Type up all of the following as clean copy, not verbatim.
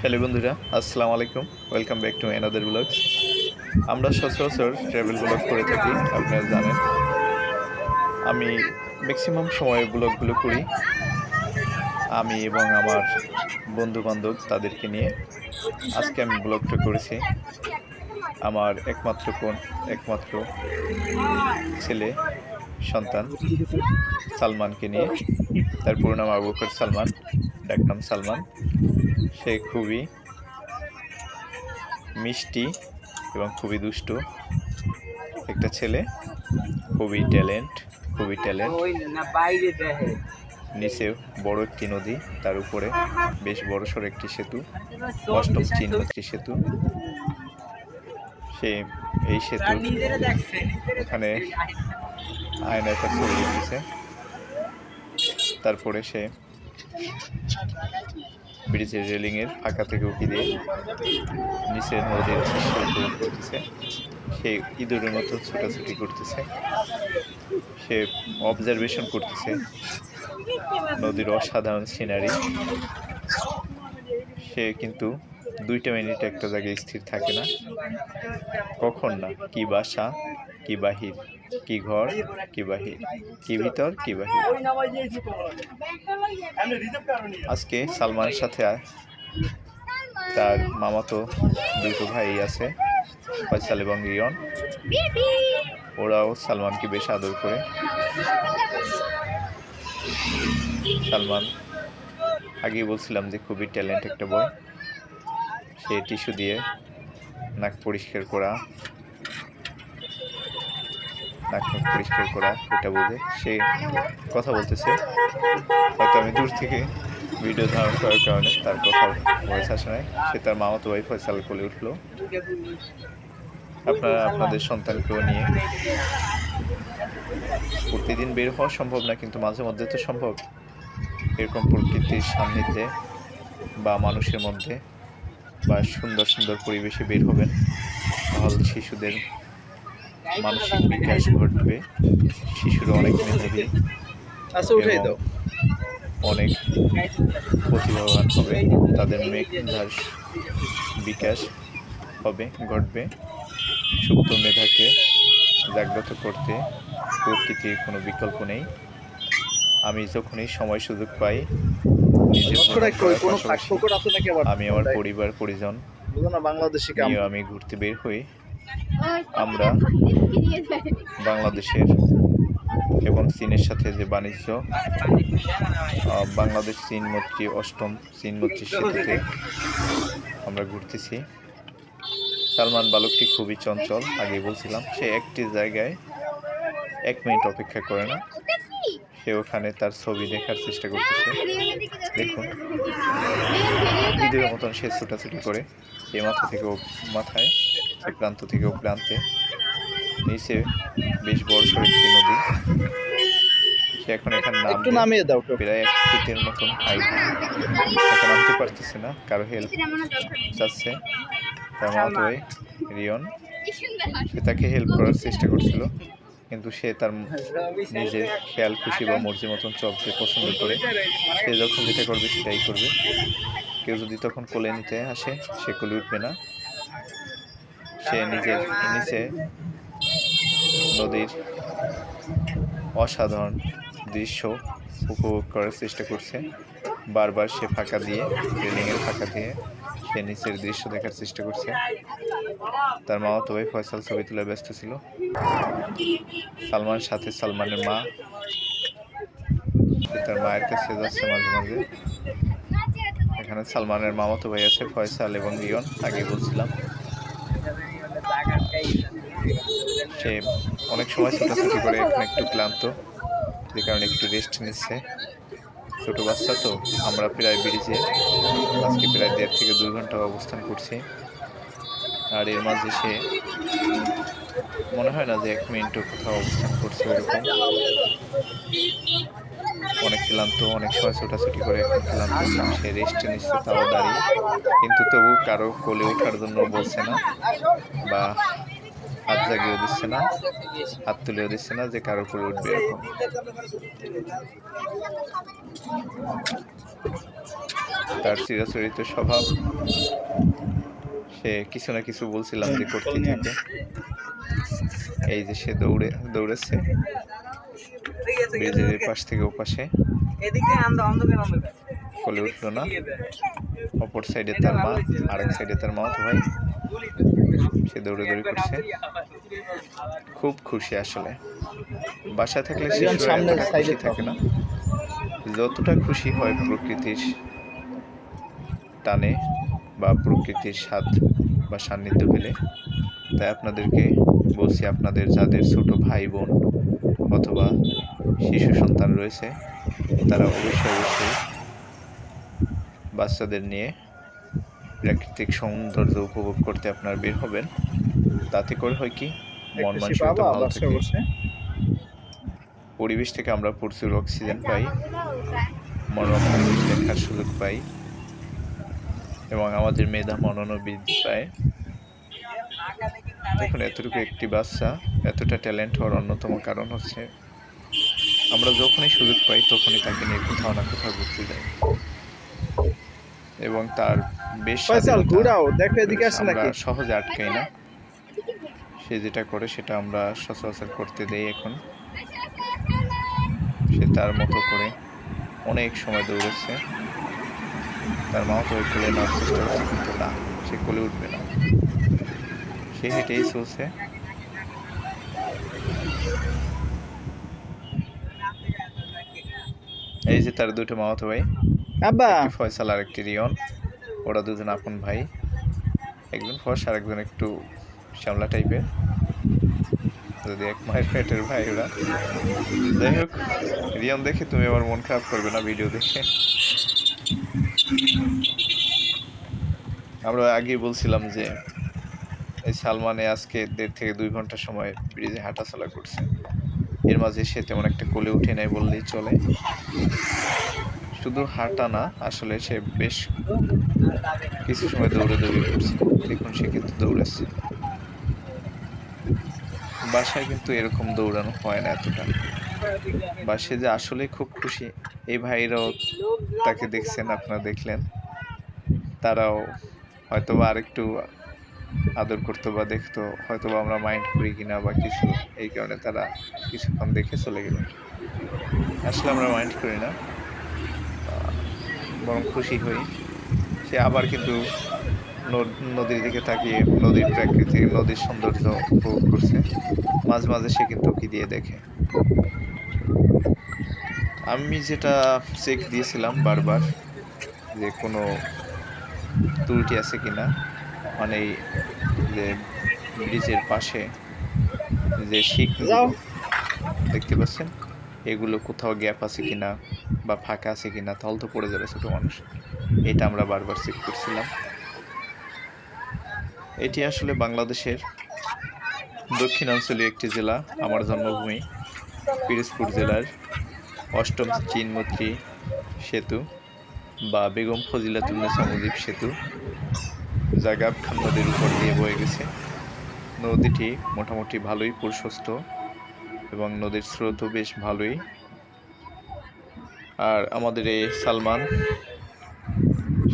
Hello বন্ধুরা, আসসালামু আলাইকুম। Welcome back to another blog. আমরা সচরাচর ট্রাভেল ব্লগ করে থাকি, আপনারা জানেন। আমি ম্যাক্সিমাম সময় ব্লগগুলো করি আমি এবং আমার বন্ধু-বান্ধব তাদেরকে নিয়ে। আজকে আমি ব্লগটা করেছি আমার একমাত্র ছেলে সন্তান সালমানকে নিয়ে। তার পুরো নাম আবু বকর সালমান, ডাকনাম সালমান। সে খুবই মিষ্টি এবং খুবই দুষ্টু একটা ছেলে, খুবই ট্যালেন্ট। নিচে বড় একটি নদী, তার উপরে বেশ বড়সড় একটি সেতু, অষ্টম চিনমৈত্রী সেতু। সে এই সেতু ওখানে আয়নায় তার ছবি দিতেছে। তারপরে সে ব্রিজের রেলিংয়ের ফাঁকা থেকে উঁকি দিয়ে নিচের নদীর দৃশ্য উপভোগ করতেছে। সে ইঁদুরের মতো ছোটাছুটি করতেছে। সে অবজারভেশন করতেছে নদীর অসাধারণ সিনারি। সে কিন্তু 2টা মিনিট একটা জায়গায় স্থির থাকে না। কখন না কি বাসা, কি বাহির, কি ঘর, কি বাহির, কি ভিতর, কি বাহির। আজকে সালমানের সাথে তার মামাতো 2টো ভাই আছে, ফয়সাল এবং রিয়ন। ওরাও সালমানকে বেশ আদর করে। সালমান আগেই বলছিলাম যে খুবই ট্যালেন্ট একটা বয়। সে টিস্যু দিয়ে নাক পরিষ্কার করা এটা বোঝে। সে কথা বলতেছে, হয়তো আমি দূর থেকে ভিডিও ধারণ করার কারণে তার কথা ভয়েস আসে নাই। সে তার মামাতো ভাই ফয়সাল কোলে উঠলো। আপনারা আপনাদের সন্তানকেও নিয়ে প্রতিদিন বের হওয়া সম্ভব না, কিন্তু মাঝে মধ্যে তো সম্ভব। এরকম প্রকৃতির সান্নিধ্যে বা মানুষের মধ্যে বা সুন্দর সুন্দর পরিবেশে বের হবেন, তাহলে শিশুদের মানসিক বিকাশ ঘটবে। শিশুরা অনেক মেধাবী, অনেক প্রতিভাবান হবে। তাদের মেধার বিকাশ ঘটবে। সুপ্ত মেধাকে জাগ্রত করতে প্রকৃতির কোনো বিকল্প নেই। আমি যখনই সময় সুযোগ পাই, আমি আমার পরিবার পরিজন নিয়ে আমি ঘুরতে বের হই। আমরা বাংলাদেশের এবং চীনের সাথে যে বাণিজ্য, বাংলাদেশ চীনমৈত্রী অষ্টম চীনমৈত্রী সেতুতে আমরা ঘুরতেছি। সালমান বালকটি খুবই চঞ্চল, আগেই বলছিলাম। সে একটি জায়গায় 1 মিনিট অপেক্ষা করে না। সে ওখানে তার ছবি দেখার চেষ্টা করতেছে। দেখুন, ইঁদুরের মতন সে ছুটাছুটি করে এ মাথা থেকে ও মাথায়, এ প্রান্ত থেকে ও প্রান্তে। নিচে বেশ বড়সড় একটি নদী। সে এখন এখানে নামিয়ে দাও, প্রায় 1 ফিটের মতন হাইট। এখন নামতে পারতেছে না, কারো হেল্প চাচ্ছে। তার মামাতো ভাই রিয়ন, সে তাকে হেল্প করার চেষ্টা করছিল, কিন্তু সে তার নিজের খেয়াল খুশি বা মর্জি মতন চলতে পছন্দ করে। সে যখন যেটা করবে সেটাই করবে। কেউ যদি তখন কোলে নিতে আসে, সে কোলে উঠবে না। সে নিজের নিচে নদীর অসাধারণ দৃশ্য উপভোগ করার চেষ্টা করছে। বারবার সে রেলিংয়ের ফাঁকা দিয়ে সে নিচের দৃশ্য দেখার চেষ্টা করছে। তার মামাতো ভাই ফয়সাল ছবি তোলায় ব্যস্ত ছিল। সালমানের সাথে সালমানের মা, সে তার মায়ের কাছে যাচ্ছে মাঝে মাঝে। এখানে সালমানের মামাতো ভাই আছে ফয়সাল এবং রিয়ন, আগে বলছিলাম। সে অনেক সময় ছোটাছুটি করে, এখন একটু ক্লান্ত, যে কারণে একটু রেস্ট নিচ্ছে। ছোট বাচ্চা তো। আমরা প্রায় ব্রিজে আজকে প্রায় 1.5 থেকে 2 ঘন্টা অবস্থান করছি। আর এর মাঝে সে মনে হয় না যে 1 মিনিটও কোথাও অবস্থান করছে ওইরকম। অনেক ক্লান্ত, অনেক সময় ছোটাছুটি করে এখন ক্লান্ত। সে রেস্ট নিচ্ছে, তাও দাঁড়িয়ে। কিন্তু তবু কারো কোলে ওঠার জন্য বলছে না, বা হাত জাগিয়েও দিচ্ছে না, হাত তুলেও দিচ্ছে না যে কারো কোলে উঠবে এরকম। তার চিরাচরিত স্বভাব, সে কিছু না কিছু বলছিলাম যে করতে থাকে। এই যে সে দৌড়েছে ব্রিজের পাশ থেকে ওপাশে, কোলে উঠলো না। অপর সাইডে তার মা, আরেক সাইডে তার মামাতো ভাই, সে দৌড়াদৌড়ি করছে, খুব খুশি। আসলে বাসায় থাকলে শিশুরা এতটা খুশি থাকে না, যতটা খুশি হয় প্রকৃতির টানে বা প্রকৃতির স্বাদ বা সান্নিধ্য পেলে। তাই আপনাদেরকে বলছি, আপনাদের যাদের ছোট ভাই বোন অথবা শিশু সন্তান রয়েছে, তারা অবশ্যই বাচ্চাদের নিয়ে প্রাকৃতিক সৌন্দর্য উপভোগ করতে আপনারা বের হবেন। তাতে করে হয় কি, মন মানসিকতা ভালো থাকে, পরিবেশ থেকে আমরা প্রচুর অক্সিজেন পাই, মনোরম পরিবেশ দেখার সুযোগ পাই এবং আমাদের মেধা মননও বৃদ্ধি পায়। দেখুন, এতটুকু একটি বাচ্চা এতটা ট্যালেন্ট হওয়ার অন্যতম কারণ হচ্ছে আমরা যখনই সুযোগ পাই তখনই তাকে নিয়ে কোথাও না কোথাও ঘুরতে যাই এবং তার বেশ আমরা সহজে আটকাই না। সে যেটা করে সেটা আমরা সচরাচর করতে দেই। এখন সে তার মতো করে অনেক সময় দৌড়েছে, তার মা তো কোলে নেওয়ার চেষ্টা করছে, কিন্তু না, সে কোলে উঠবে না, সে হেঁটেই চলছে। এই যে তার দুটো মামাতো ভাই, একটি ফয়সাল আর একটি রিয়ন, ওরা দুজন আপন ভাই, একজন ফর্সা আর একজন একটু শ্যামলা টাইপের, যদি এক মায়ের পেটের ভাই ওরা। যাই হোক, রিয়ন দেখে তুমি আমার মন খারাপ করবে না ভিডিও দেখে। আমরা আগেই বলছিলাম যে এই সালমানে আজকে 1.5 থেকে 2 ঘন্টা সময় ব্রিজে হাঁটাচলা করছে। এর মাঝে সে তেমন একটা কোলে উঠে নেয় বললেই চলে। শুধু হাঁটা না, আসলে সে বেশ কিছু সময় দৌড়াদৌড়ি করছে। দেখুন, সে কিন্তু দৌড়াচ্ছে। বাসায় কিন্তু এরকম দৌড়ানো হয় না এতটা। বা সে যে আসলে খুব খুশি, এই ভাইরাও তাকে দেখছেন, আপনারা দেখলেন, তারাও হয়তোবা আরেকটু আদর করতো বা দেখতো, হয়তোবা আমরা মাইন্ড করি কিনা বা কিছু, এই কারণে তারা কিছুক্ষণ দেখে চলে গেল। আসলে আমরা মাইন্ড করি না, বরং খুশি হই। সে আবার কিন্তু নদীর দিকে তাকিয়ে নদীর প্রাকৃতিক, নদীর সৌন্দর্য উপভোগ করছে। মাঝে মাঝে সে কিন্তু উঁকি দিয়ে দেখে। আমি যেটা চেক দিয়েছিলাম বারবার, যে কোনো ত্রুটি আছে কিনা, মানে যে ব্রিজের পাশে যে শিকগুলো দেখতে পাচ্ছেন, এগুলো কোথাও গ্যাপ আছে কিনা বা ফাঁকা আছে কিনা, তাহলে তো পড়ে যাবে ছোট মানুষ। এটা আমরা বারবার চেক করছিলাম। এটি আসলে বাংলাদেশের দক্ষিণাঞ্চলীয় একটি জেলা, আমার জন্মভূমি পিরোজপুর জেলার 8ম চীন-মৈত্রী সেতু বা বেগম ফজিলাতুন্নেছা মুজিব সেতু, যা গাব খান নদীর উপর দিয়ে বয়ে গেছে। নদীটি মোটামুটি ভালোই প্রশস্ত এবং নদীর স্রোতও বেশ ভালোই। আর আমাদের এই সালমান,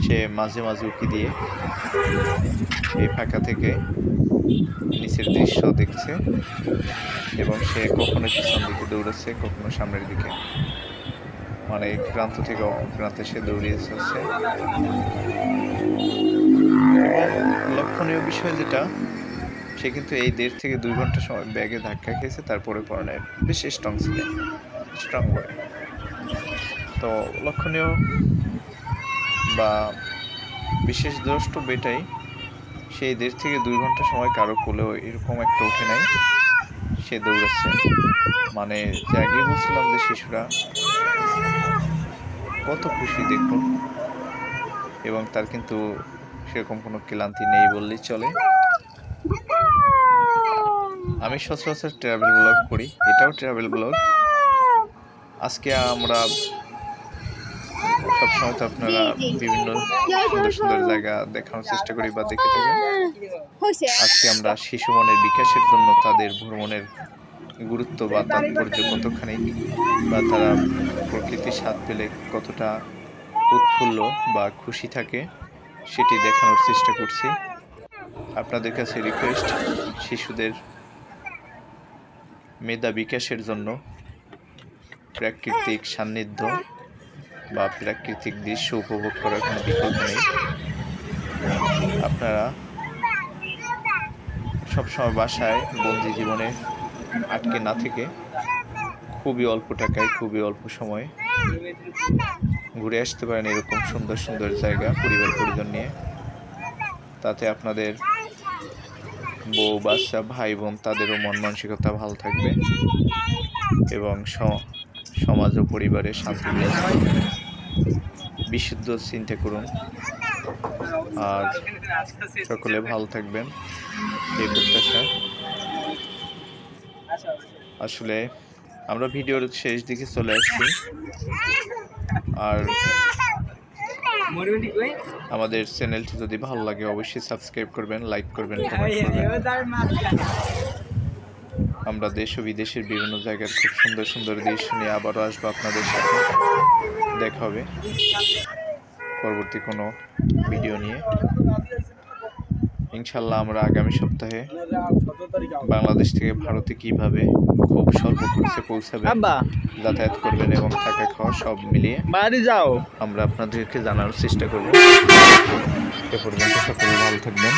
সে মাঝে মাঝে উঁকি দিয়ে এই ফাঁকা থেকে নিচের দৃশ্য দেখছে এবং সে কখনো পিছন দিকে দৌড়াচ্ছে, কখনো সামনের দিকে, মানে এক প্রান্ত থেকে অপর প্রান্তে সে দৌড়িয়ে যাচ্ছে। এবং লক্ষণীয় বিষয় যেটা, সে কিন্তু এই 1.5 থেকে 2 ঘন্টা সময় ব্যাগে ধাক্কা খেয়েছে, তারপরে পড়ে বেশ স্ট্রং বয়। তো লক্ষণীয় বা বিশেষ দ্রষ্টব্য এটাই, সেই 1.5 থেকে 2 ঘন্টা সময় কারো কোলেও এরকম একটা উঠে নাই, সে দৌড়াচ্ছে। মানে যে আগেই বলছিলাম যে শিশুরা কত খুশি দেখুন, এবং তার কিন্তু সেরকম কোনো ক্লান্তি নেই বললেই চলে। আমি সচরাচর ট্রাভেল ব্লগ করি, এটাও ট্রাভেল ব্লগ। আজকে আমরা সবসময় তো আপনারা বিভিন্ন সুন্দর সুন্দর জায়গা দেখানোর চেষ্টা করি বা দেখে থাকেন। আজকে আমরা শিশু মনের বিকাশের জন্য তাদের ভ্রমণের গুরুত্ব বা তাৎপর্য কতখানি, বা তারা প্রকৃতির স্বাদ পেলে কতটা উৎফুল্ল বা খুশি থাকে সেটি দেখানোর চেষ্টা করছি। আপনাদের কাছে রিকোয়েস্ট, শিশুদের মেধা বিকাশের জন্য প্রাকৃতিক সান্নিধ্য বা প্রাকৃতিক দৃশ্য উপভোগ করার কোনো বিকল্প নেই। আপনারা সবসময় বাসায় বন্দি জীবনে আটকে না থেকে খুবই অল্প টাকায়, খুবই অল্প সময়ে ঘুরে আসতে পারেন এরকম সুন্দর সুন্দর জায়গা পরিবার পরিজন নিয়ে। তাতে আপনাদের বউ বাচ্চা ভাই বোন তাদেরও মন মানসিকতা ভালো থাকবে এবং সমাজ ও পরিবারের শান্তি বিরাজ করবে। বিশুদ্ধ চিন্তা করুন আর সকলে ভালো থাকবেন এই প্রত্যাশা। আসলে আমরা ভিডিওর শেষ দিকে চলে আসছি, আর আমাদের চ্যানেলটি যদি ভালো লাগে অবশ্যই সাবস্ক্রাইব করবেন, লাইক করবেন, কমেন্ট করবেন। আমরা দেশ ও বিদেশের বিভিন্ন জায়গার খুব সুন্দর সুন্দর দৃশ্য নিয়ে আবারও আসবো আপনাদের সাথে। দেখা হবে পরবর্তী কোনো ভিডিও নিয়ে ইনশাল্লাহ। আমরা আগামী সপ্তাহে বাংলাদেশ থেকে ভারতে কিভাবে খুব স্বল্প খরচে পৌঁছাবে, যাতায়াত করবেন এবং থাকা খাওয়া সব মিলিয়ে আমরা আপনাদেরকে জানানোর চেষ্টা করব। এ পর্যন্ত সকলে ভালো থাকবেন।